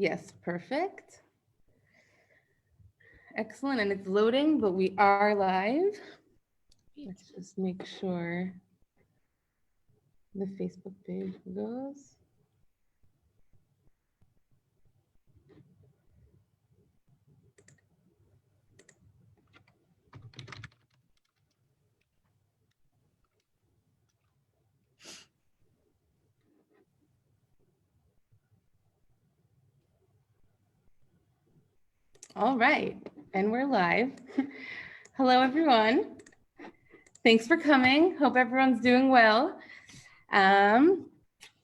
Yes, perfect. Excellent, and it's loading, but we are live. Let's just make sure the Facebook page goes. All right, and we're live. Hello, everyone. Thanks for coming. Hope everyone's doing well. I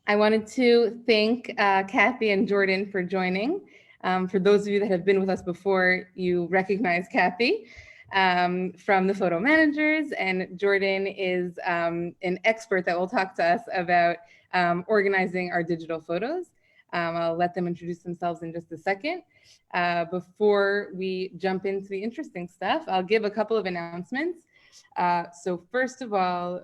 wanted to thank Kathy and Jordan for joining. For those of you that have been with us before, you recognize Kathy from the Photo Managers, and Jordan is an expert that will talk to us about organizing our digital photos. I'll let them introduce themselves in just a second. Before we jump into the interesting stuff, I'll give a couple of announcements. So first of all,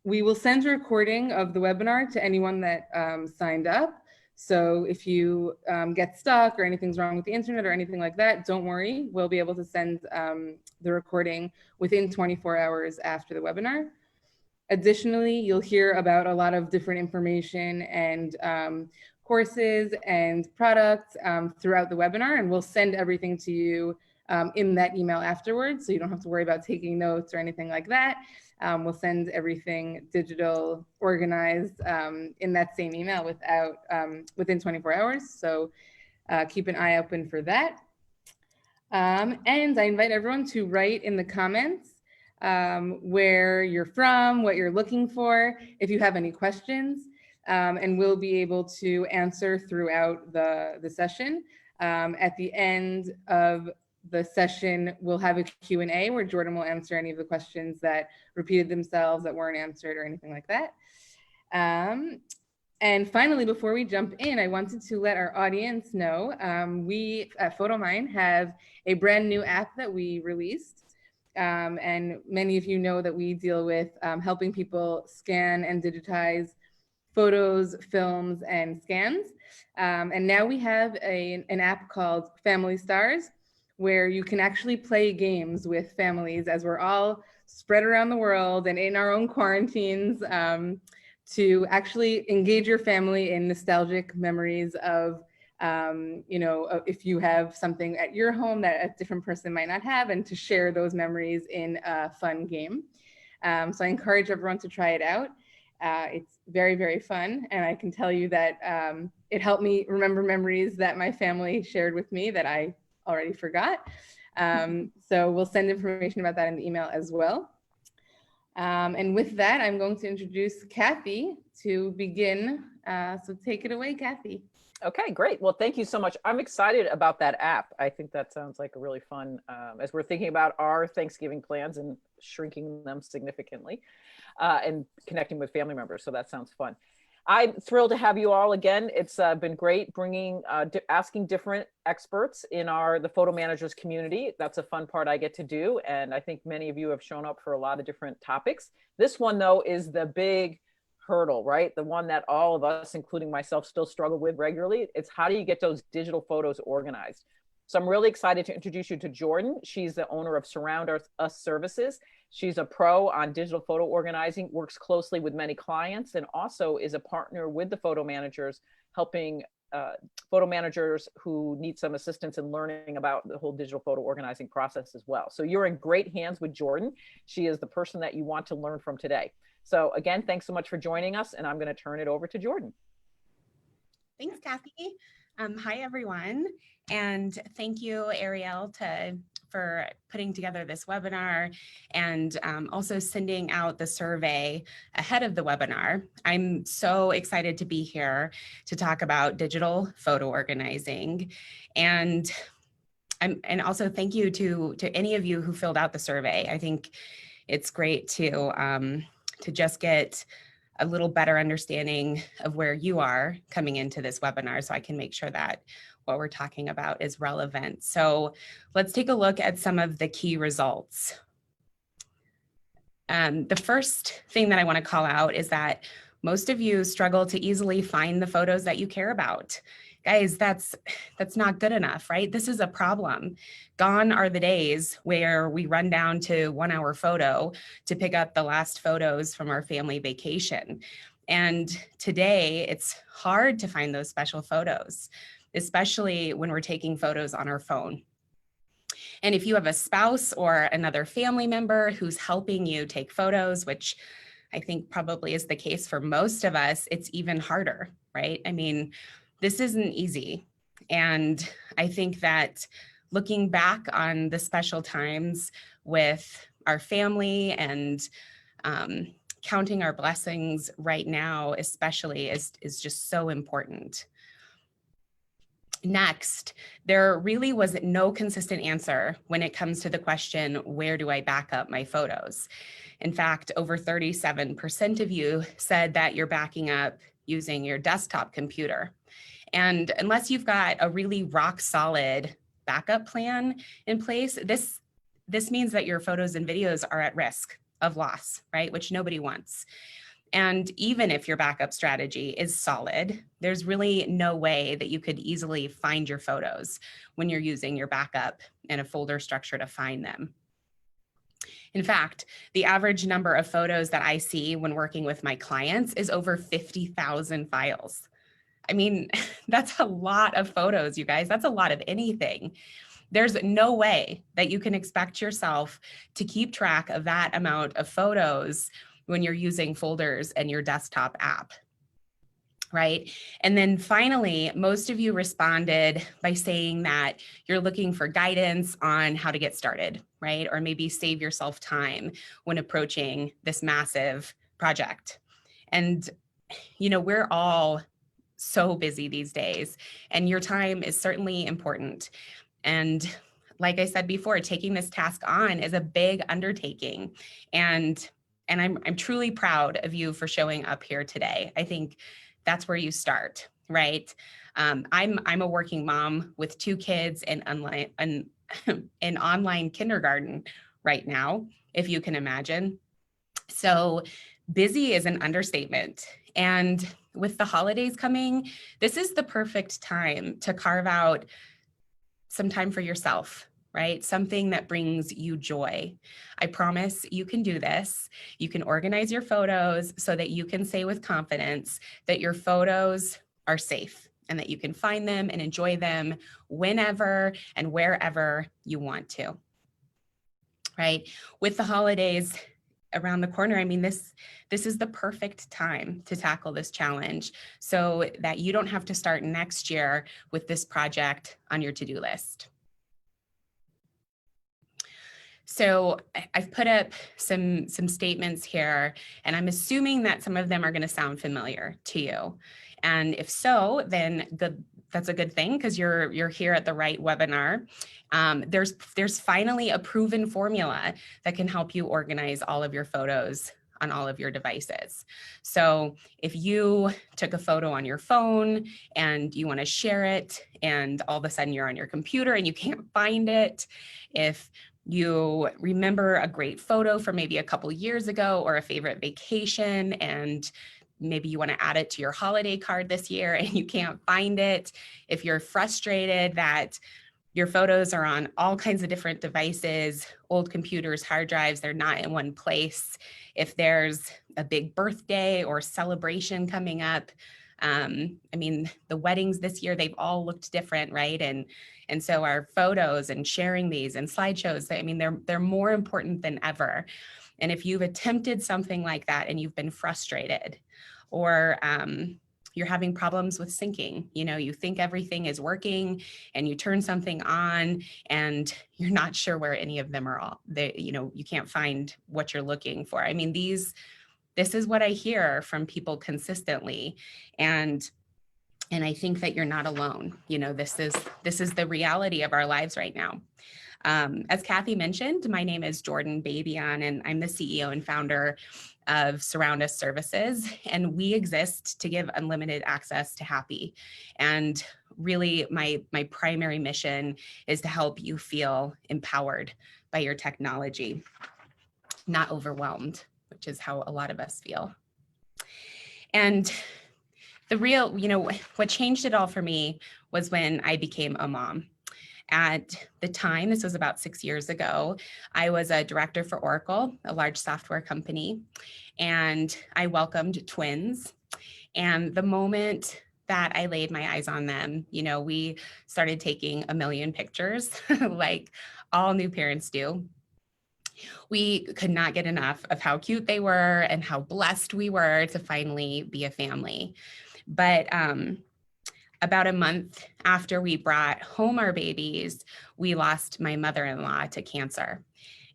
we will send a recording of the webinar to anyone that signed up. So if you get stuck or anything's wrong with the internet or anything like that, don't worry. We'll be able to send the recording within 24 hours after the webinar. Additionally, you'll hear about a lot of different information and courses and products throughout the webinar, and we'll send everything to you in that email afterwards, so you don't have to worry about taking notes or anything like that. We'll send everything digital, organized in that same email within 24 hours, so keep an eye open for that. And I invite everyone to write in the comments where you're from, what you're looking for, if you have any questions, and we'll be able to answer throughout the session. At the end of the session, we'll have a Q&A where Jordan will answer any of the questions that repeated themselves, that weren't answered, or anything like that. And finally, before we jump in, I wanted to let our audience know we at Photomyne have a brand new app that we released. And many of you know that we deal with helping people scan and digitize photos, films, and scans. And now we have an app called Family Stars, where you can actually play games with families as we're all spread around the world and in our own quarantines to actually engage your family in nostalgic memories of if you have something at your home that a different person might not have, and to share those memories in a fun game. So I encourage everyone to try it out. It's very, very fun. And I can tell you that it helped me remember memories that my family shared with me that I already forgot. So we'll send information about that in the email as well. And with that, I'm going to introduce Kathy to begin. So take it away, Kathy. Okay, great. Well, thank you so much. I'm excited about that app. I think that sounds like a really fun, as we're thinking about our Thanksgiving plans and shrinking them significantly and connecting with family members. So that sounds fun. I'm thrilled to have you all again. It's been great bringing, asking different experts in the photo managers community. That's a fun part I get to do. And I think many of you have shown up for a lot of different topics. This one though is the big hurdle, right? The one that all of us, including myself, still struggle with regularly. It's how do you get those digital photos organized? So I'm really excited to introduce you to Jordan. She's the owner of Surround Us Services. She's a pro on digital photo organizing, works closely with many clients, and also is a partner with the photo managers, helping photo managers who need some assistance in learning about the whole digital photo organizing process as well. So you're in great hands with Jordan. She is the person that you want to learn from today. So again, thanks so much for joining us, and I'm going to turn it over to Jordan. Thanks, Kathy. Hi, everyone. And thank you, Ariel, for putting together this webinar and also sending out the survey ahead of the webinar. I'm so excited to be here to talk about digital photo organizing. And also thank you to any of you who filled out the survey. I think it's great to just get a little better understanding of where you are coming into this webinar, so I can make sure that what we're talking about is relevant. So let's take a look at some of the key results. The first thing that I want to call out is that Most of you struggle to easily find the photos that you care about. Guys, that's not good enough, right? This is a problem. Gone are the days where we run down to 1 hour photo to pick up the last photos from our family vacation. And today it's hard to find those special photos, especially when we're taking photos on our phone. And if you have a spouse or another family member who's helping you take photos, which I think probably is the case for most of us, it's even harder, right? I mean, this isn't easy. And I think that looking back on the special times with our family and counting our blessings right now, especially, is just so important. Next, there really was no consistent answer when it comes to the question, where do I back up my photos? In fact, over 37% of you said that you're backing up using your desktop computer. And unless you've got a really rock solid backup plan in place, this means that your photos and videos are at risk of loss, right? Which nobody wants. And even if your backup strategy is solid, there's really no way that you could easily find your photos when you're using your backup in a folder structure to find them. In fact, the average number of photos that I see when working with my clients is over 50,000 files. I mean, that's a lot of photos, you guys. That's a lot of anything. There's no way that you can expect yourself to keep track of that amount of photos when you're using folders and your desktop app, right? And then finally, most of you responded by saying that you're looking for guidance on how to get started, right? Or maybe save yourself time when approaching this massive project. And, you know, we're all so busy these days, and your time is certainly important. And like I said before, taking this task on is a big undertaking. And I'm truly proud of you for showing up here today. I think that's where you start, right? I'm a working mom with 2 kids in online kindergarten right now, if you can imagine. So busy is an understatement. And with the holidays coming, this is the perfect time to carve out some time for yourself, right? Something that brings you joy. I promise you can do this. You can organize your photos so that you can say with confidence that your photos are safe and that you can find them and enjoy them whenever and wherever you want to, right? With the holidays around the corner, I mean, this is the perfect time to tackle this challenge so that you don't have to start next year with this project on your to-do list. So I've put up some statements here, and I'm assuming that some of them are going to sound familiar to you. And if so, then that's a good thing, because you're here at the right webinar. There's finally a proven formula that can help you organize all of your photos on all of your devices. So if you took a photo on your phone and you want to share it, and all of a sudden you're on your computer and you can't find it, if you remember a great photo from maybe a couple years ago or a favorite vacation, and maybe you want to add it to your holiday card this year and you can't find it, if you're frustrated that your photos are on all kinds of different devices, old computers, hard drives, they're not in one place, if there's a big birthday or celebration coming up, I mean, the weddings this year, they've all looked different, right? And so our photos and sharing these and slideshows, I mean, they're more important than ever. And if you've attempted something like that and you've been frustrated, or you're having problems with syncing, you know, you think everything is working and you turn something on and you're not sure where any of them are all, you know, you can't find what you're looking for. I mean, this is what I hear from people consistently. And I think that you're not alone. You know, this is the reality of our lives right now. As Kathy mentioned, my name is Jordan Babyan, and I'm the CEO and founder of Surround Us Services, and we exist to give unlimited access to Happy. And really, my primary mission is to help you feel empowered by your technology, not overwhelmed, which is how a lot of us feel. And the real, what changed it all for me was when I became a mom. At the time, this was about 6 years ago, I was a director for Oracle, a large software company, and I welcomed twins. And the moment that I laid my eyes on them, we started taking a million pictures like all new parents do. We could not get enough of how cute they were and how blessed we were to finally be a family. But about a month after we brought home our babies, we lost my mother-in-law to cancer.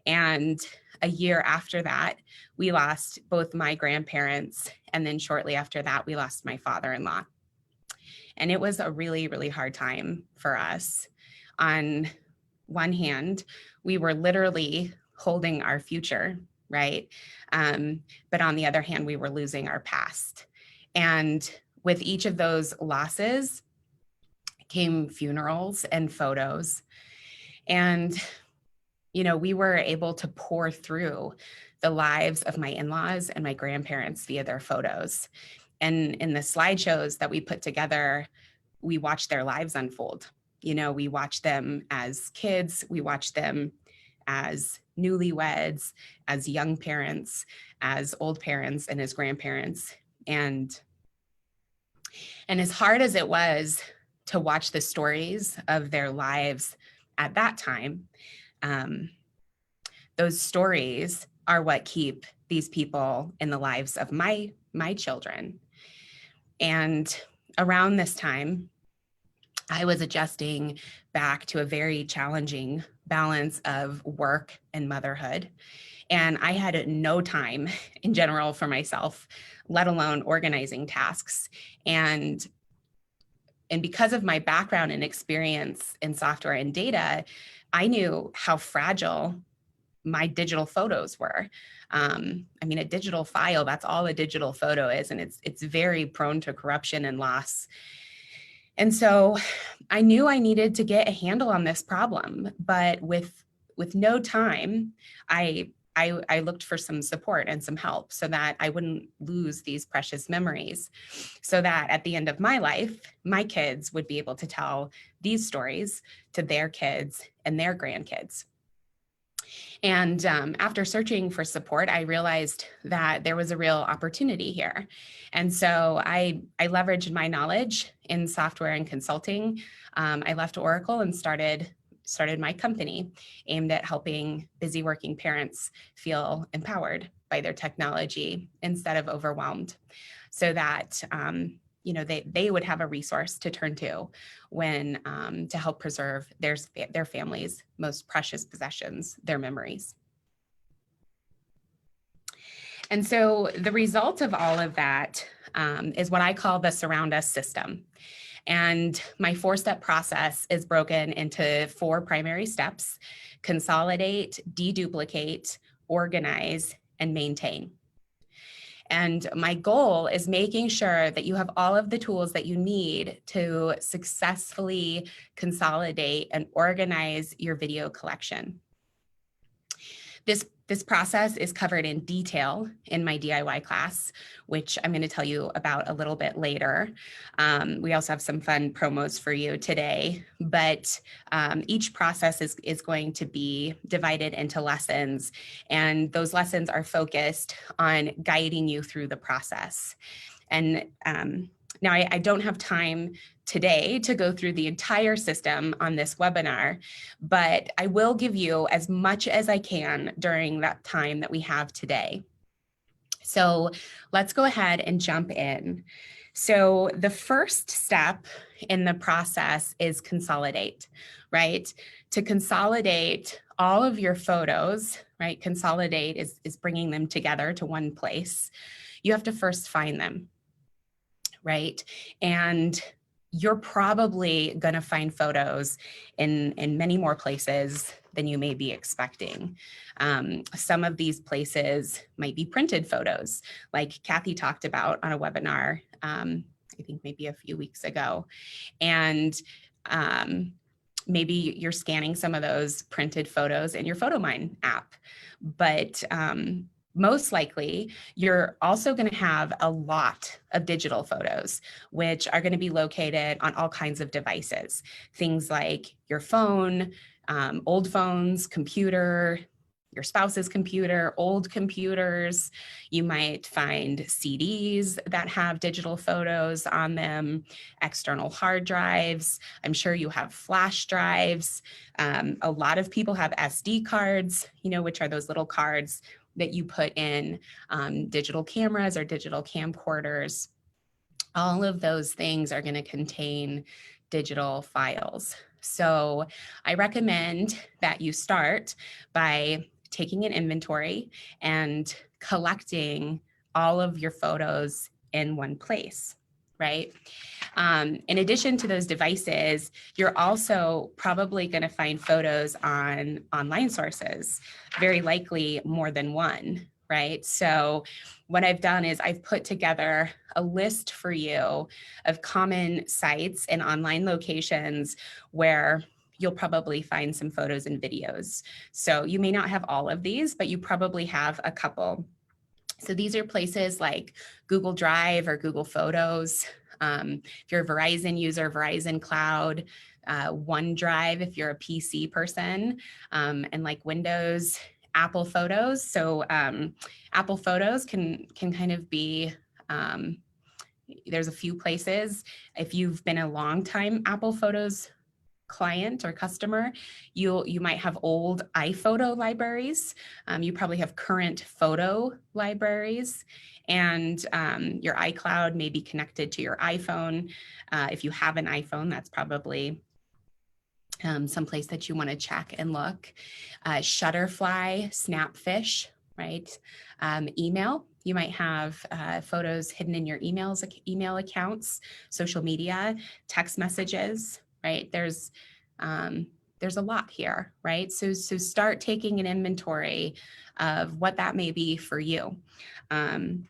And a year after that, we lost both my grandparents. And then shortly after that, we lost my father-in-law. And it was a really, really hard time for us. On one hand, we were literally holding our future, right? But on the other hand, we were losing our past. And with each of those losses came funerals and photos. And, we were able to pour through the lives of my in-laws and my grandparents via their photos. And in the slideshows that we put together, we watched their lives unfold. We watched them as kids, we watched them as newlyweds, as young parents, as old parents, and as grandparents. And as hard as it was to watch the stories of their lives at that time, those stories are what keep these people in the lives of my children. And around this time, I was adjusting back to a very challenging balance of work and motherhood. And I had no time in general for myself, let alone organizing tasks. And because of my background and experience in software and data, I knew how fragile my digital photos were. A digital file, that's all a digital photo is, and it's very prone to corruption and loss. And so I knew I needed to get a handle on this problem, but with no time, I looked for some support and some help so that I wouldn't lose these precious memories, so that at the end of my life, my kids would be able to tell these stories to their kids and their grandkids. And after searching for support, I realized that there was a real opportunity here. And so I leveraged my knowledge in software and consulting. I left Oracle and started my company aimed at helping busy working parents feel empowered by their technology instead of overwhelmed, so that they would have a resource to turn to when to help preserve their family's most precious possessions, their memories. And so the result of all of that is what I call the Surround Us system. And my 4-step process is broken into 4 primary steps: consolidate, deduplicate, organize, and maintain. And my goal is making sure that you have all of the tools that you need to successfully consolidate and organize your video collection. This process is covered in detail in my DIY class, which I'm going to tell you about a little bit later. We also have some fun promos for you today, but each process is going to be divided into lessons, and those lessons are focused on guiding you through the process. And now I don't have time today to go through the entire system on this webinar, but I will give you as much as I can during that time that we have today. So let's go ahead and jump in. So the first step in the process is consolidate, right? To consolidate all of your photos, right? Consolidate is bringing them together to one place. You have to first find them, right? And you're probably going to find photos in many more places than you may be expecting. Some of these places might be printed photos, like Kathy talked about on a webinar, I think maybe a few weeks ago. And maybe you're scanning some of those printed photos in your Photomyne app. But most likely, you're also going to have a lot of digital photos, which are going to be located on all kinds of devices. Things like your phone, old phones, computer, your spouse's computer, old computers. You might find CDs that have digital photos on them, external hard drives. I'm sure you have flash drives. A lot of people have SD cards, which are those little cards that you put in digital cameras or digital camcorders. All of those things are going to contain digital files. So I recommend that you start by taking an inventory and collecting all of your photos in one place, right? In addition to those devices, you're also probably going to find photos on online sources, very likely more than one, right? So what I've done is I've put together a list for you of common sites and online locations where you'll probably find some photos and videos. So you may not have all of these, but you probably have a couple. So these are places like Google Drive or Google Photos. If you're a Verizon user, Verizon Cloud, OneDrive if you're a PC person, and like Windows, Apple Photos. So Apple Photos can kind of be, there's a few places. If you've been a long time Apple Photos client or customer, you might have old iPhoto libraries. You probably have current photo libraries, and your iCloud may be connected to your iPhone. If you have an iPhone, that's probably someplace that you want to check and look. Shutterfly, Snapfish, right? Email. You might have photos hidden in your email accounts, social media, text messages, right? There's a lot here, right? So start taking an inventory of what that may be for you, and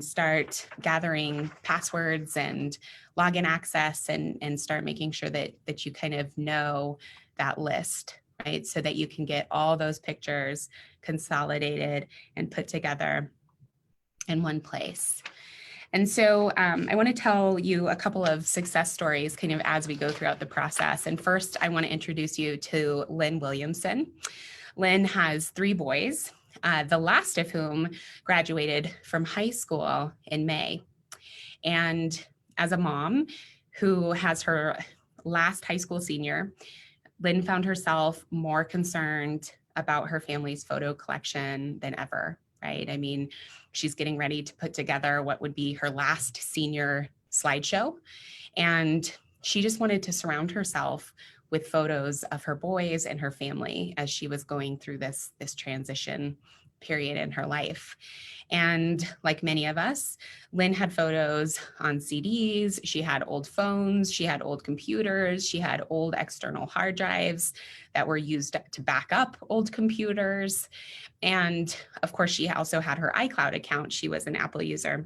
start gathering passwords and login access and start making sure that you kind of know that list, right? So that you can get all those pictures consolidated and put together in one place. And so I want to tell you a couple of success stories kind of as we go throughout the process. And first, I want to introduce you to Lynn Williamson. Lynn has 3 boys, the last of whom graduated from high school in May. And as a mom who has her last high school senior, Lynn found herself more concerned about her family's photo collection than ever, right? I mean, she's getting ready to put together what would be her last senior slideshow. And she just wanted to surround herself with photos of her boys and her family as she was going through this transition period in her life. And like many of us, Lynn had photos on CDs, she had old phones, she had old computers, she had old external hard drives that were used to back up old computers. And of course, she also had her iCloud account. She was an Apple user.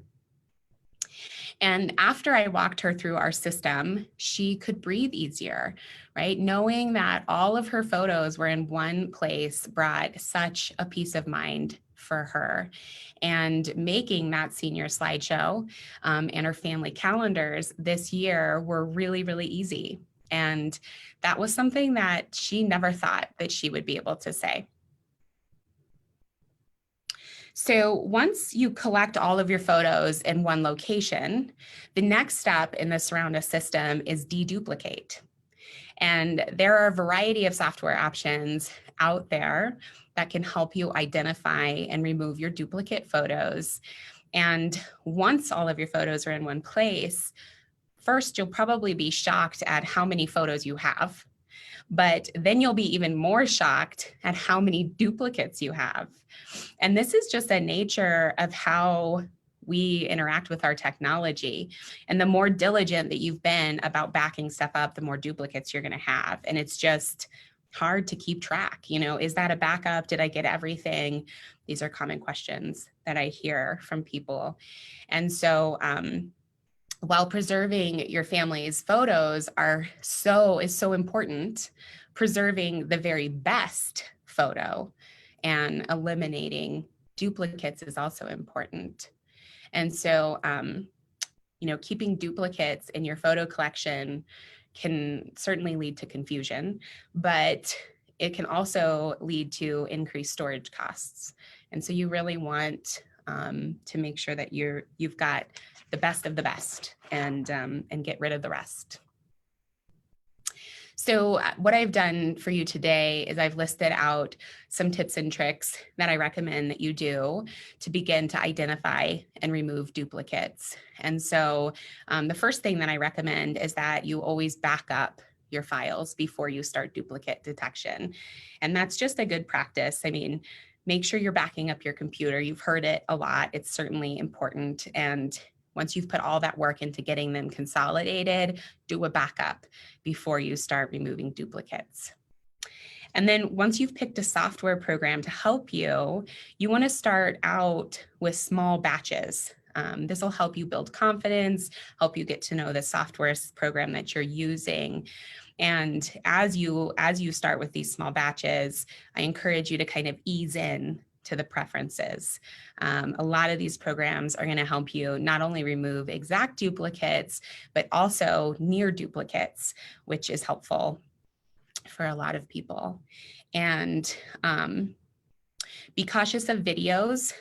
And after I walked her through our system, she could breathe easier, right? Knowing that all of her photos were in one place brought such a peace of mind for her. And making that senior slideshow and her family calendars this year were really, really easy. And that was something that she never thought that she would be able to say. So once you collect all of your photos in one location, the next step in the Surround Us system is Deduplicate. And there are a variety of software options out there that can help you identify and remove your duplicate photos. And once all of your photos are in one place, first, you'll probably be shocked at how many photos you have. But then you'll be even more shocked at how many duplicates you have. And this is just the nature of how we interact with our technology. And the more diligent that you've been about backing stuff up, the more duplicates you're going to have. And it's just hard to keep track. Is that a backup? Did I get everything? These are common questions that I hear from people. And so, while preserving your family's photos is so important, preserving the very best photo and eliminating duplicates is also important. And so, you know, keeping duplicates in your photo collection can certainly lead to confusion, but it can also lead to increased storage costs. And so you really want to make sure that you've got the best of the best and get rid of the rest. So what I've done for you today is I've listed out some tips and tricks that I recommend that you do to begin to identify and remove duplicates. And so the first thing that I recommend is that you always back up your files before you start duplicate detection. And that's just a good practice. I mean, make sure you're backing up your computer. You've heard it a lot. It's certainly important. And once you've put all that work into getting them consolidated, do a backup before you start removing duplicates. And then once you've picked a software program to help you, you want to start out with small batches. This will help you build confidence, help you get to know the software program that you're using. And as you start with these small batches, I encourage you to kind of ease in to the preferences. A lot of these programs are going to help you not only remove exact duplicates, but also near duplicates, which is helpful for a lot of people. And be cautious of videos.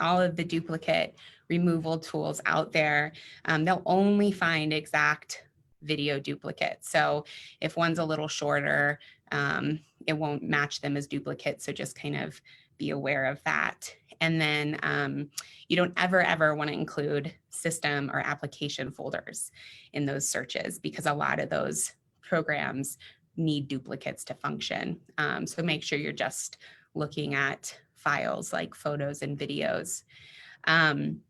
All of the duplicate removal tools out there, they'll only find exact video duplicates. So if one's a little shorter, it won't match them as duplicates. So just kind of be aware of that. And then you don't ever want to include system or application folders in those searches because a lot of those programs need duplicates to function. So make sure you're just looking at files like photos and videos. And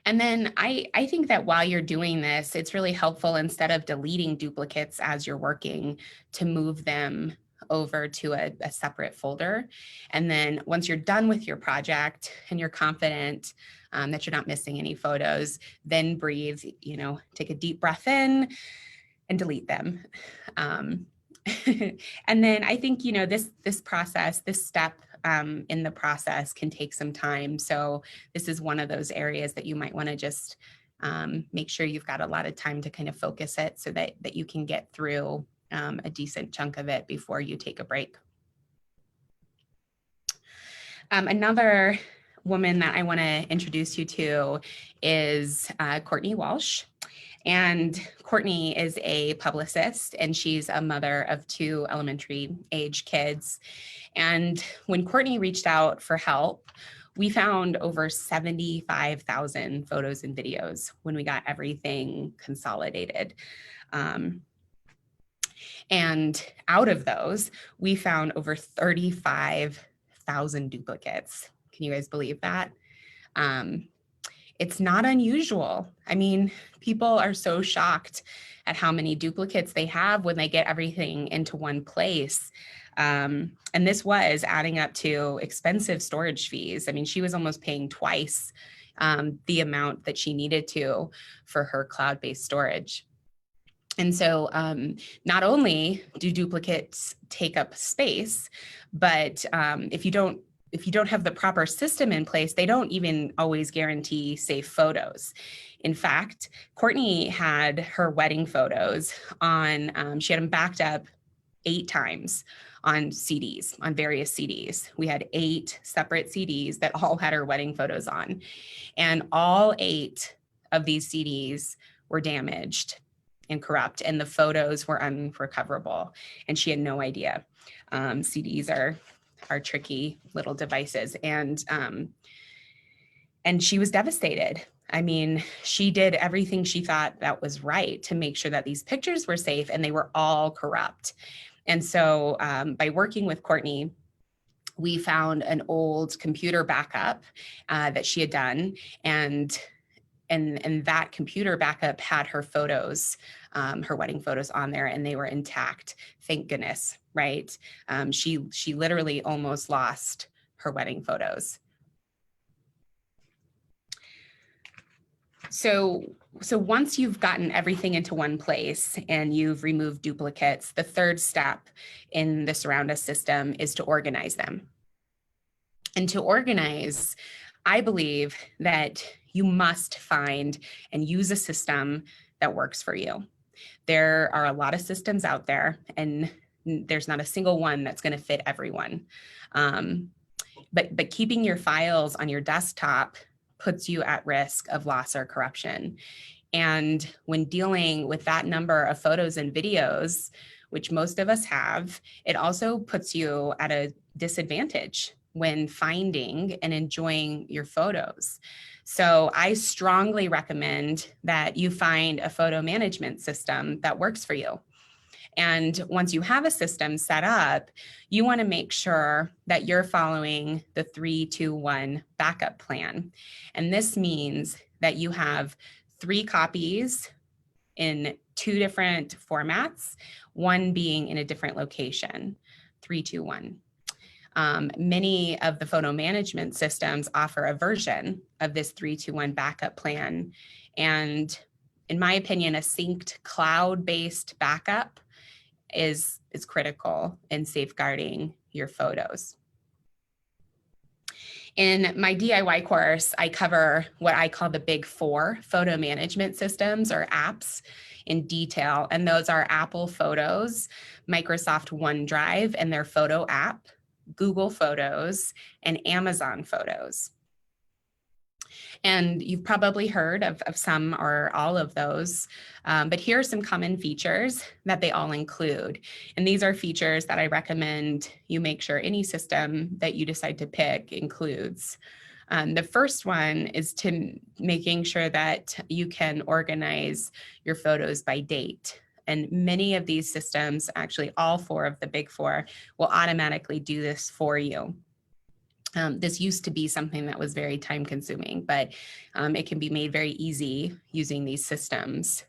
then I think that while you're doing this, it's really helpful instead of deleting duplicates as you're working to move them over to a separate folder. And then once you're done with your project and you're confident that you're not missing any photos, then breathe, you know, take a deep breath in and delete them. And then I think, you know, this process, this step in the process can take some time. So this is one of those areas that you might want to just make sure you've got a lot of time to kind of focus it so that you can get through a decent chunk of it before you take a break. Another woman that I want to introduce you to is Courtney Walsh. And Courtney is a publicist and she's a mother of 2 elementary age kids. And when Courtney reached out for help, we found over 75,000 photos and videos when we got everything consolidated. And out of those, we found over 35,000 duplicates. Can you guys believe that? It's not unusual. I mean, people are so shocked at how many duplicates they have when they get everything into one place. And this was adding up to expensive storage fees. I mean, she was almost paying twice the amount that she needed to for her cloud-based storage. And so not only do duplicates take up space, but if you don't have the proper system in place, they don't even always guarantee safe photos. In fact, Courtney had her wedding photos on, she had them backed up 8 times on CDs, on various CDs. We had 8 separate CDs that all had her wedding photos on. And all 8 of these CDs were damaged and corrupt, and the photos were unrecoverable. And she had no idea. CDs are tricky little devices, and she was devastated. I mean, she did everything she thought that was right to make sure that these pictures were safe, and they were all corrupt. And so by working with Courtney, we found an old computer backup that she had done, and that computer backup had her photos, her wedding photos on there, and they were intact. Thank goodness, right? She literally almost lost her wedding photos. So once you've gotten everything into one place and you've removed duplicates, the third step in the Surround Us system is to organize them. And to organize, I believe that you must find and use a system that works for you. There are a lot of systems out there, and there's not a single one that's going to fit everyone. But keeping your files on your desktop puts you at risk of loss or corruption. And when dealing with that number of photos and videos, which most of us have, it also puts you at a disadvantage when finding and enjoying your photos. So I strongly recommend that you find a photo management system that works for you. And once you have a system set up, you want to make sure that you're following the 3-2-1 backup plan. And this means that you have 3 copies in 2 different formats, one being in a different location, 3-2-1. Many of the photo management systems offer a version of this 3-2-1 backup plan. And in my opinion, a synced cloud-based backup is critical in safeguarding your photos. In my DIY course, I cover what I call the big 4 photo management systems or apps in detail. And those are Apple Photos, Microsoft OneDrive and their photo app, Google Photos, and Amazon Photos. And you've probably heard of some or all of those, but here are some common features that they all include. And these are features that I recommend you make sure any system that you decide to pick includes. The first one is to making sure that you can organize your photos by date. And many of these systems, actually all 4 of the big 4, will automatically do this for you. This used to be something that was very time consuming, but it can be made very easy using these systems.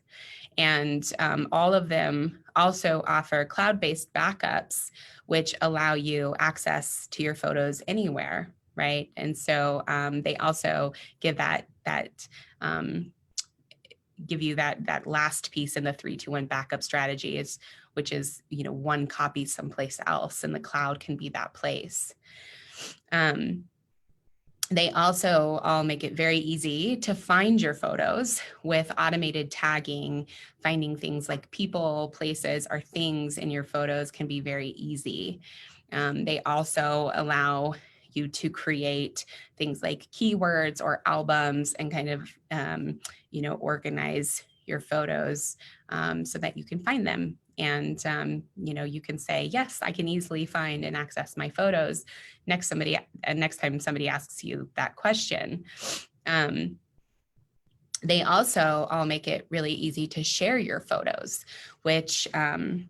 And all of them also offer cloud-based backups, which allow you access to your photos anywhere, right? And so they also give give you that last piece in the 3-2-1 backup strategy, which is, one copy someplace else, and the cloud can be that place. They also all make it very easy to find your photos with automated tagging. Finding things like people, places, or things in your photos can be very easy. They also allow you to create things like keywords or albums and kind of, organize your photos so that you can find them. And, you can say, yes, I can easily find and access my photos next time somebody asks you that question. They also all make it really easy to share your photos, which, I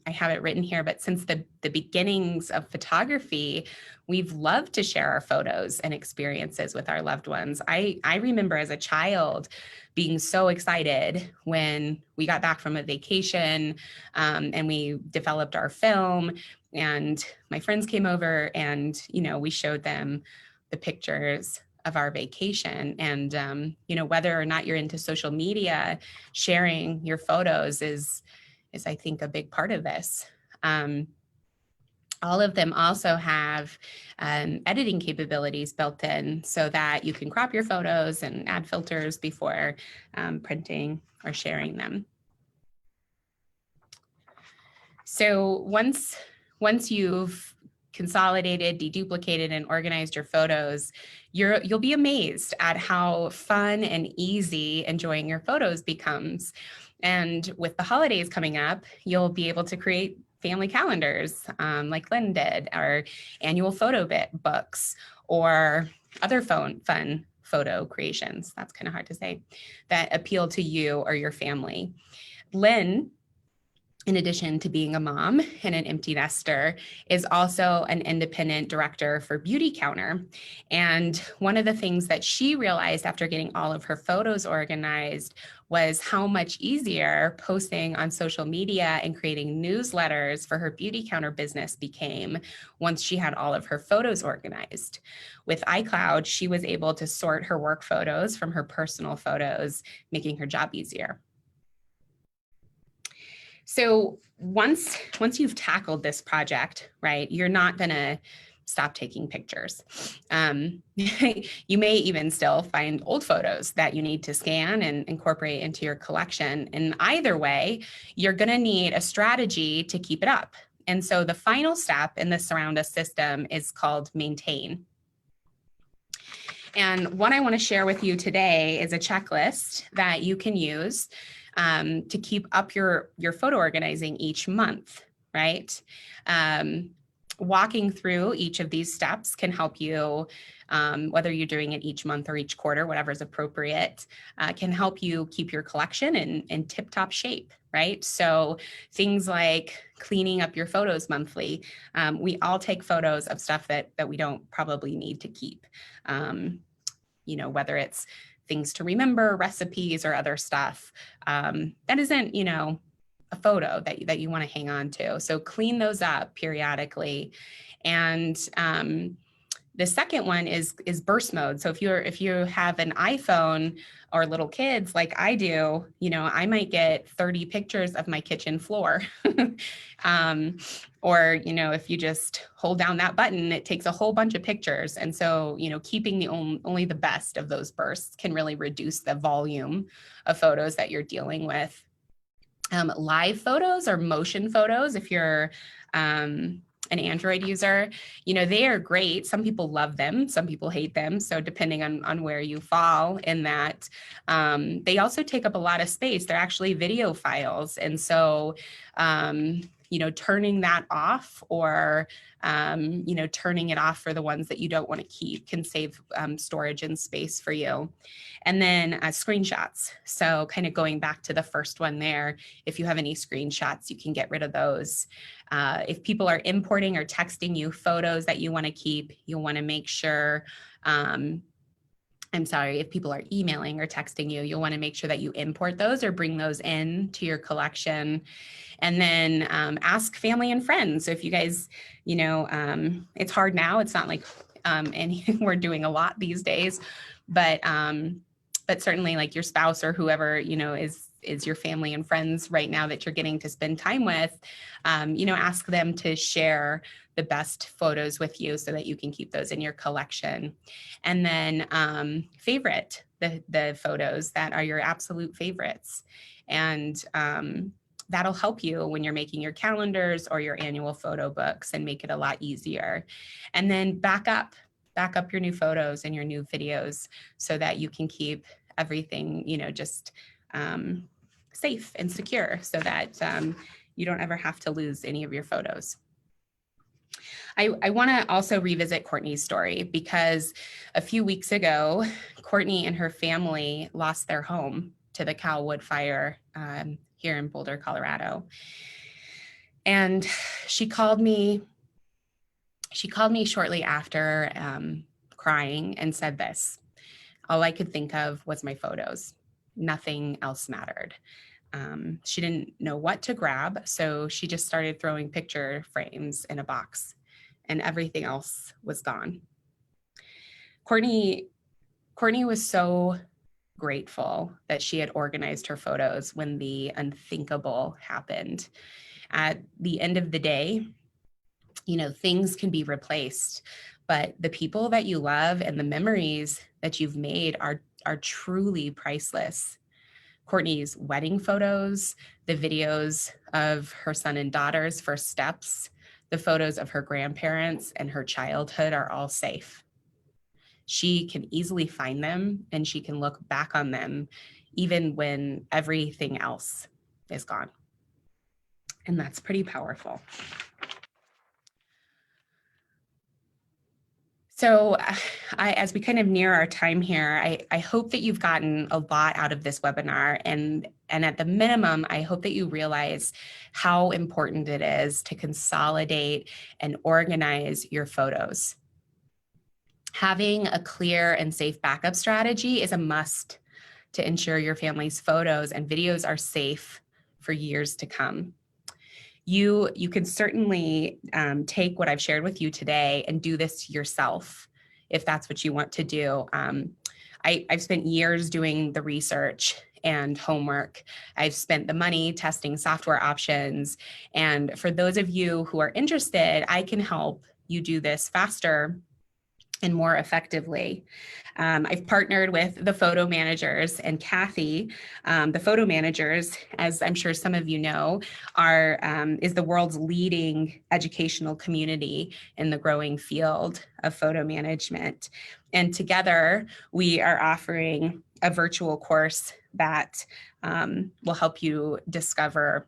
have it written here, but since the beginnings of photography, we've loved to share our photos and experiences with our loved ones. I remember as a child being so excited when we got back from a vacation and we developed our film, and my friends came over and, we showed them the pictures of our vacation. And, whether or not you're into social media, sharing your photos is I think a big part of this. All of them also have editing capabilities built in so that you can crop your photos and add filters before printing or sharing them. So once you've consolidated, deduplicated, and organized your photos, you'll be amazed at how fun and easy enjoying your photos becomes. And with the holidays coming up, you'll be able to create family calendars like Lynn did, or annual photo books, or other fun photo creations, that's kind of hard to say, that appeal to you or your family. Lynn, in addition to being a mom and an empty nester, is also an independent director for Beauty Counter. And one of the things that she realized after getting all of her photos organized was how much easier posting on social media and creating newsletters for her Beauty Counter business became once she had all of her photos organized. With iCloud, she was able to sort her work photos from her personal photos, making her job easier. So once you've tackled this project, right, you're not gonna stop taking pictures. You may even still find old photos that you need to scan and incorporate into your collection. And either way, you're going to need a strategy to keep it up. And so the final step in the Surround Us system is called maintain. And what I want to share with you today is a checklist that you can use to keep up your photo organizing each month, right? Walking through each of these steps can help you, whether you're doing it each month or each quarter, whatever is appropriate, can help you keep your collection in tip-top shape, right? So things like cleaning up your photos monthly. We all take photos of stuff that we don't probably need to keep, you know, whether it's things to remember, recipes, or other stuff that isn't, you know, a photo that you want to hang on to. So clean those up periodically. And the second one is burst mode. So if you have an iPhone or little kids like I do, you know, I might get 30 pictures of my kitchen floor. Or, you know, if you just hold down that button, it takes a whole bunch of pictures. And so, you know, keeping the only the best of those bursts can really reduce the volume of photos that you're dealing with. Live photos or motion photos, if you're an Android user, you know, they are great. Some people love them, some people hate them. So depending on where you fall in that, they also take up a lot of space. They're actually video files. And so, you know, turning that off or, you know, turning it off for the ones that you don't want to keep can save storage and space for you. And then screenshots. So kind of going back to the first one there, if you have any screenshots, you can get rid of those. If people are importing or texting you photos that you want to keep, you'll want to make sure, if people are emailing or texting you, you'll want to make sure that you import those or bring those in to your collection. And then ask family and friends. So if you guys, you know, it's hard now. It's not like we're doing a lot these days, but certainly like your spouse or whoever, you know, is your family and friends right now that you're getting to spend time with, you know, ask them to share the best photos with you so that you can keep those in your collection. And then favorite the photos that are your absolute favorites. And that'll help you when you're making your calendars or your annual photo books and make it a lot easier. And then back up your new photos and your new videos so that you can keep everything, you know, just safe and secure so that you don't ever have to lose any of your photos. I want to also revisit Courtney's story because a few weeks ago, Courtney and her family lost their home to the Calwood fire here in Boulder, Colorado. And she called me shortly after crying and said this: all I could think of was my photos. Nothing else mattered. She didn't know what to grab, so she just started throwing picture frames in a box, and everything else was gone. Courtney was so grateful that she had organized her photos when the unthinkable happened. At the end of the day, you know, things can be replaced, but the people that you love and the memories that you've made are truly priceless. Courtney's wedding photos, the videos of her son and daughter's first steps, the photos of her grandparents and her childhood are all safe. She can easily find them and she can look back on them even when everything else is gone. And that's pretty powerful. So as we kind of near our time here, I hope that you've gotten a lot out of this webinar. And at the minimum, I hope that you realize how important it is to consolidate and organize your photos. Having a clear and safe backup strategy is a must to ensure your family's photos and videos are safe for years to come. You can certainly take what I've shared with you today and do this yourself if that's what you want to do. I've spent years doing the research and homework. I've spent the money testing software options. And for those of you who are interested, I can help you do this faster and more effectively. I've partnered with the photo managers and Kathy. The photo managers, as I'm sure some of you know, is the world's leading educational community in the growing field of photo management. And together we are offering a virtual course that will help you discover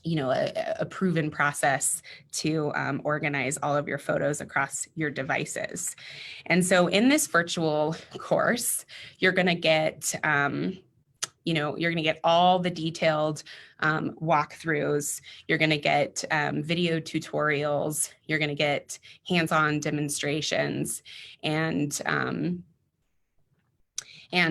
a proven process to organize all of your photos across your devices. And so in this virtual course, you're going to get, you're going to get all the detailed walkthroughs. You're going to get video tutorials. You're going to get hands-on demonstrations, and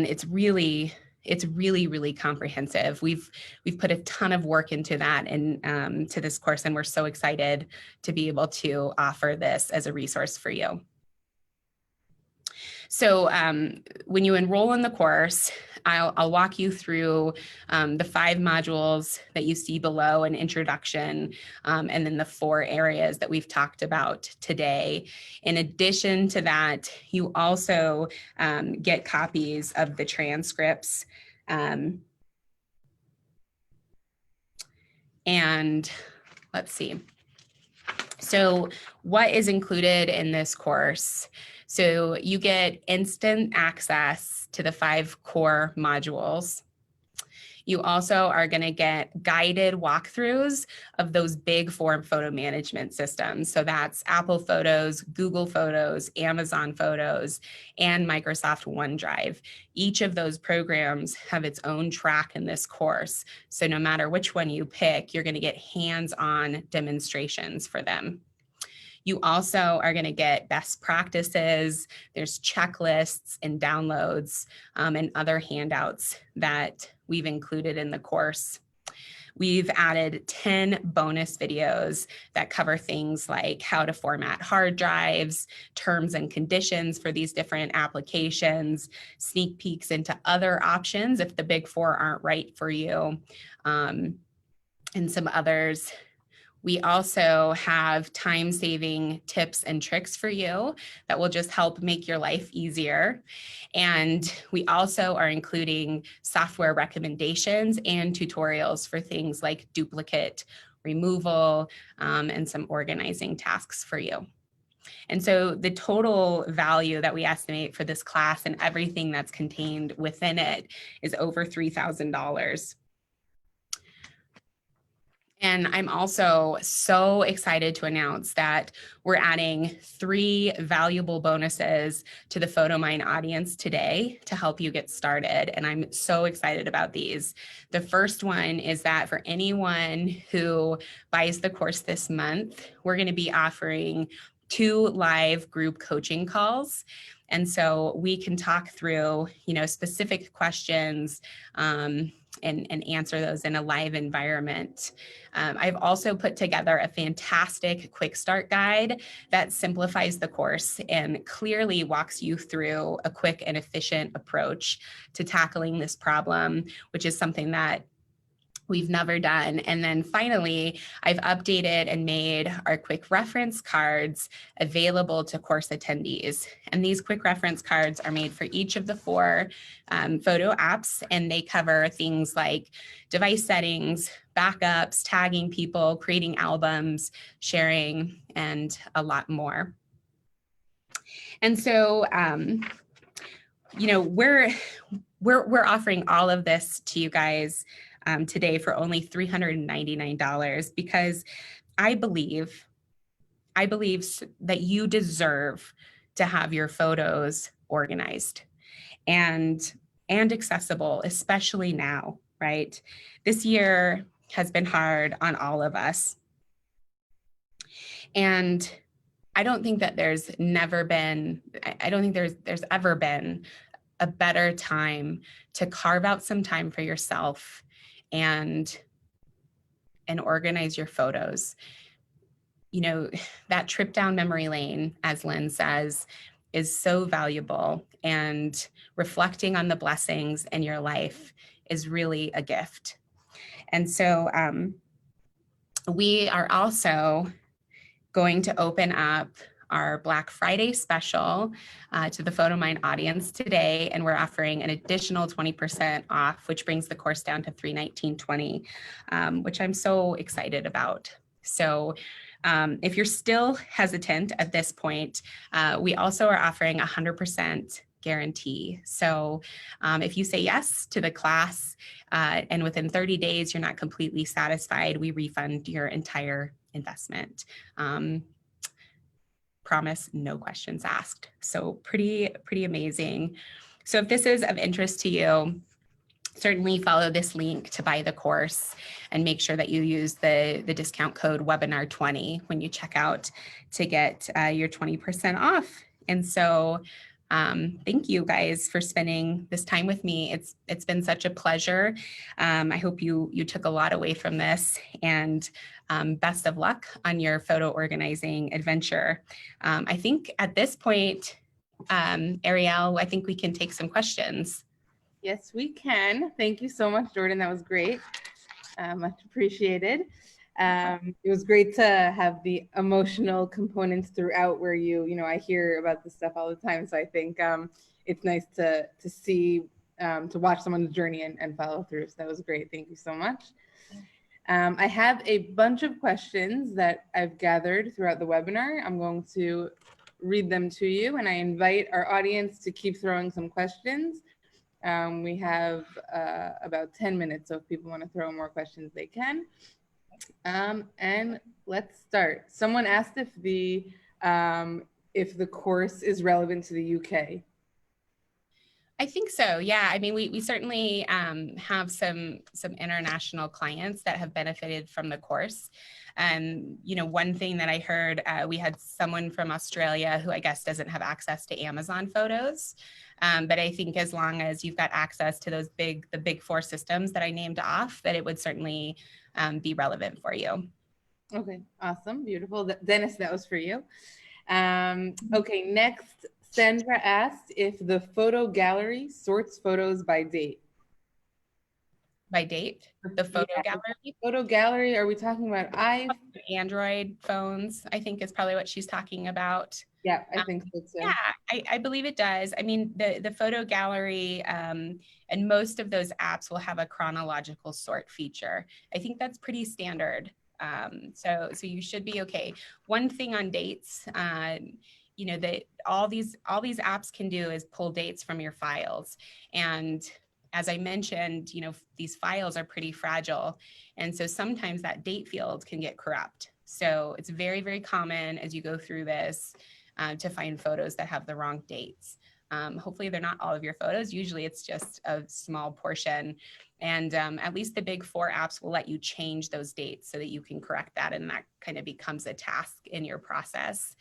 it's really, really comprehensive. We've put a ton of work into that and to this course, and we're so excited to be able to offer this as a resource for you. So when you enroll in the course, I'll walk you through the 5 modules that you see below, an introduction, and then the 4 areas that we've talked about today. In addition to that, you also get copies of the transcripts. And let's see. So what is included in this course? So you get instant access to the 5 core modules. You also are going to get guided walkthroughs of those big form photo management systems. So that's Apple Photos, Google Photos, Amazon Photos, and Microsoft OneDrive. Each of those programs have its own track in this course. So no matter which one you pick, you're going to get hands-on demonstrations for them. You also are going to get best practices. There's checklists and downloads and other handouts that we've included in the course. We've added 10 bonus videos that cover things like how to format hard drives, terms and conditions for these different applications, sneak peeks into other options if the big 4 aren't right for you, and some others. We also have time-saving tips and tricks for you that will just help make your life easier. And we also are including software recommendations and tutorials for things like duplicate removal and some organizing tasks for you. And so the total value that we estimate for this class and everything that's contained within it is over $3,000. And I'm also so excited to announce that we're adding 3 valuable bonuses to the Photomyne audience today to help you get started. And I'm so excited about these. The first one is that for anyone who buys the course this month, we're going to be offering 2 live group coaching calls. And so we can talk through, specific questions and answer those in a live environment. I've also put together a fantastic quick start guide that simplifies the course and clearly walks you through a quick and efficient approach to tackling this problem, which is something that we've never done. And then finally, I've updated and made our quick reference cards available to course attendees. And these quick reference cards are made for each of the 4 photo apps, and they cover things like device settings, backups, tagging people, creating albums, sharing, and a lot more. And so, we're offering all of this to you guys today for only $399 because I believe that you deserve to have your photos organized and accessible, especially now, right? This year has been hard on all of us. And I don't think that there's ever been a better time to carve out some time for yourself and organize your photos. That trip down memory lane, as Lynn says, is so valuable, and reflecting on the blessings in your life is really a gift. And so we are also going to open up our Black Friday special to the Photomyne audience today, and we're offering an additional 20% off, which brings the course down to $319.20, which I'm so excited about. So if you're still hesitant at this point, we also are offering 100% guarantee. So if you say yes to the class and within 30 days you're not completely satisfied, we refund your entire investment. Promise, no questions asked. So pretty amazing. So if this is of interest to you, certainly follow this link to buy the course and make sure that you use the discount code webinar20 when you check out to get your 20% off. And so thank you guys for spending this time with me. It's been such a pleasure. I hope you took a lot away from this, and best of luck on your photo organizing adventure. I think at this point, Ariel, I think we can take some questions. Yes, we can. Thank you so much, Jordan. That was great. Much appreciated. It was great to have the emotional components throughout where I hear about this stuff all the time. So I think it's nice to see, to watch someone's journey and follow through. So that was great. Thank you so much. I have a bunch of questions that I've gathered throughout the webinar. I'm going to read them to you, and I invite our audience to keep throwing some questions. We have about 10 minutes, so if people want to throw more questions, they can. And let's start. Someone asked if the course is relevant to the UK. I think so. Yeah. I mean, we certainly have some international clients that have benefited from the course. One thing that I heard, we had someone from Australia who I guess doesn't have access to Amazon photos. But I think as long as you've got access to the big four systems that I named off, that it would certainly be relevant for you. Okay, awesome, beautiful. Dennis, that was for you. Okay, next, Sandra asked if the photo gallery sorts photos by date. By date? The photo gallery? Photo gallery, are we talking about Android phones? I think is probably what she's talking about. Yeah, I think so too. Yeah, I believe it does. I mean, the photo gallery and most of those apps will have a chronological sort feature. I think that's pretty standard. So you should be okay. One thing on dates, that all these apps can do is pull dates from your files. And as I mentioned, these files are pretty fragile. And so sometimes that date field can get corrupt. So it's very, very common as you go through this to find photos that have the wrong dates. Hopefully they're not all of your photos. Usually it's just a small portion. And at least the big four apps will let you change those dates so that you can correct that. And that kind of becomes a task in your process.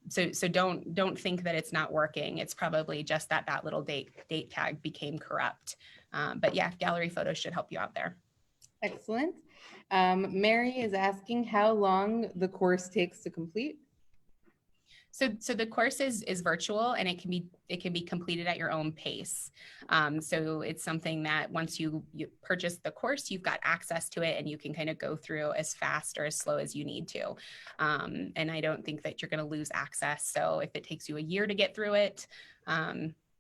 So don't think that it's not working. It's probably just that little date tag became corrupt. But yeah, gallery photos should help you out there. Excellent. Mary is asking how long the course takes to complete. So the course is virtual, and it can be completed at your own pace. So it's something that once you purchase the course, you've got access to it, and you can kind of go through as fast or as slow as you need to. And I don't think that you're going to lose access. So if it takes you a year to get through it,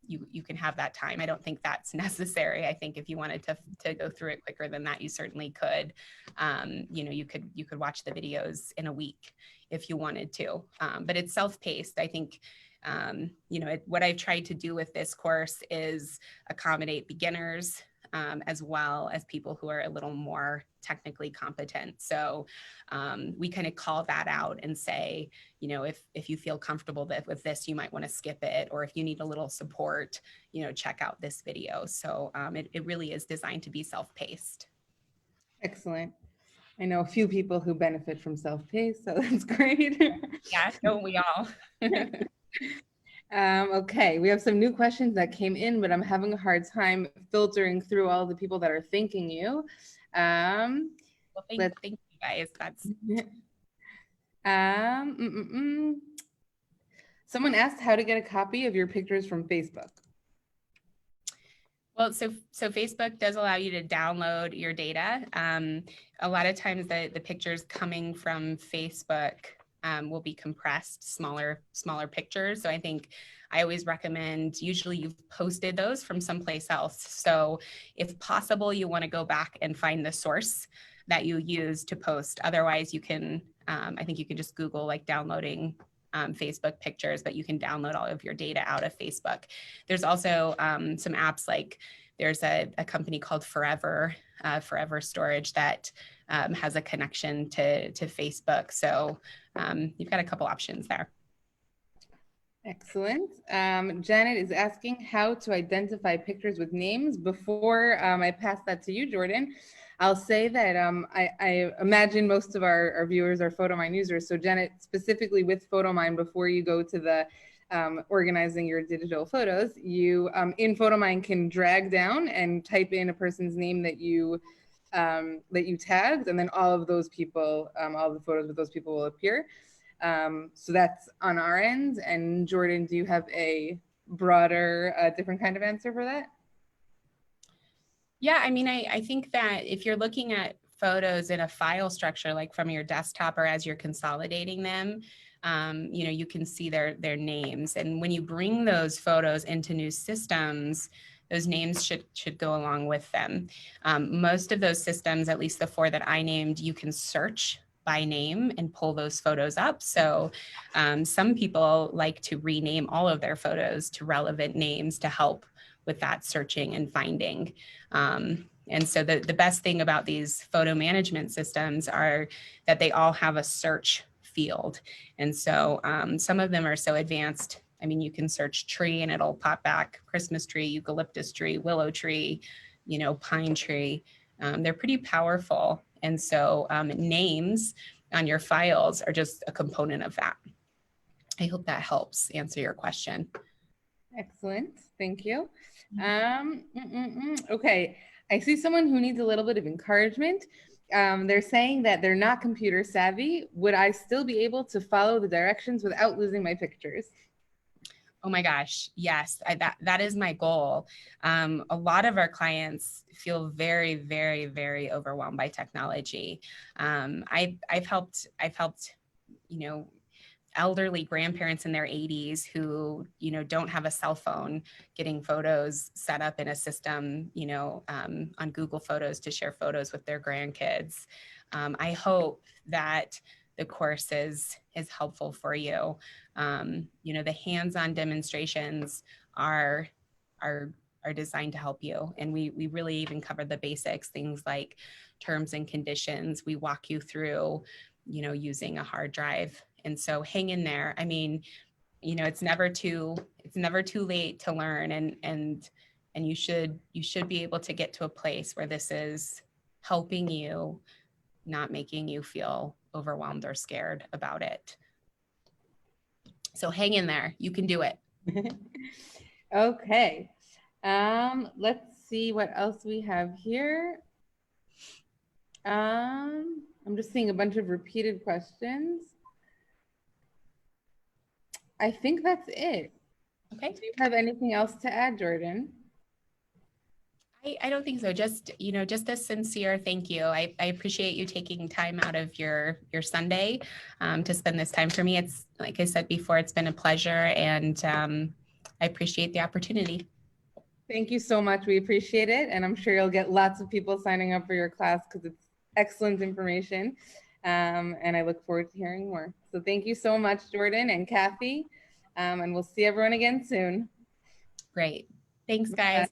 you can have that time. I don't think that's necessary. I think if you wanted to go through it quicker than that, you certainly could. You could watch the videos in a week if you wanted to, but it's self-paced. I think, what I've tried to do with this course is accommodate beginners as well as people who are a little more technically competent. So we kind of call that out and say, if you feel comfortable with this, you might want to skip it. Or if you need a little support, check out this video. So it really is designed to be self-paced. Excellent. I know a few people who benefit from self-paced, so that's great. Yeah, don't we all? Okay, we have some new questions that came in, but I'm having a hard time filtering through all the people that are thanking you. Well, thank you guys. That's Someone asked how to get a copy of your pictures from Facebook. Well, so Facebook does allow you to download your data. A lot of times the pictures coming from Facebook will be compressed, smaller pictures. So I think I always recommend, usually you've posted those from someplace else. So if possible, you want to go back and find the source that you use to post. Otherwise, you can, I think you can just Google like downloading Facebook pictures, but you can download all of your data out of Facebook. There's also some apps like there's a company called Forever Storage that has a connection to Facebook. So you've got a couple options there. Excellent. Janet is asking how to identify pictures with names. Before I pass that to you, Jordan, I'll say that I imagine most of our viewers are Photomyne users. So Janet, specifically with Photomyne, before you go to the organizing your digital photos, you in Photomyne can drag down and type in a person's name that you tagged, and then all of those people, all the photos with those people will appear. So that's on our end. And Jordan, do you have a broader, different kind of answer for that? Yeah, I mean, I think that if you're looking at photos in a file structure, like from your desktop or as you're consolidating them, you know, you can see their names. And when you bring those photos into new systems, those names should go along with them. Most of those systems, at least the 4 that I named, you can search by name and pull those photos up. So some people like to rename all of their photos to relevant names to help with that searching and finding. And so the best thing about these photo management systems are that they all have a search field. And so some of them are so advanced. I mean, you can search tree and it'll pop back Christmas tree, eucalyptus tree, willow tree, you know, pine tree. They're pretty powerful. And so names on your files are just a component of that. I hope that helps answer your question. Excellent. Thank you. Okay. I see someone who needs a little bit of encouragement. They're saying that they're not computer savvy. Would I still be able to follow the directions without losing my pictures? Oh my gosh, yes, that is my goal. A lot of our clients feel very, very, very overwhelmed by technology. I've helped, you know, elderly grandparents in their 80s who, you know, don't have a cell phone, getting photos set up in a system, you know, on Google Photos to share photos with their grandkids. I hope that the course is helpful for you. You know, the hands-on demonstrations are designed to help you. And we really even cover the basics, things like terms and conditions. We walk you through, you know, using a hard drive. And so hang in there. I mean, you know, it's never too late to learn, and you should be able to get to a place where this is helping you, not making you feel overwhelmed or scared about it. So hang in there. You can do it. Okay. Let's see what else we have here. I'm just seeing a bunch of repeated questions. I think that's it. Okay. Do you have anything else to add, Jordan? I don't think so. Just, you know, just a sincere thank you. I appreciate you taking time out of your Sunday to spend this time for me. It's, like I said before, it's been a pleasure, and I appreciate the opportunity. Thank you so much. We appreciate it. And I'm sure you'll get lots of people signing up for your class because it's excellent information. And I look forward to hearing more. So thank you so much, Jordan and Kathy. And we'll see everyone again soon. Great. Thanks, guys.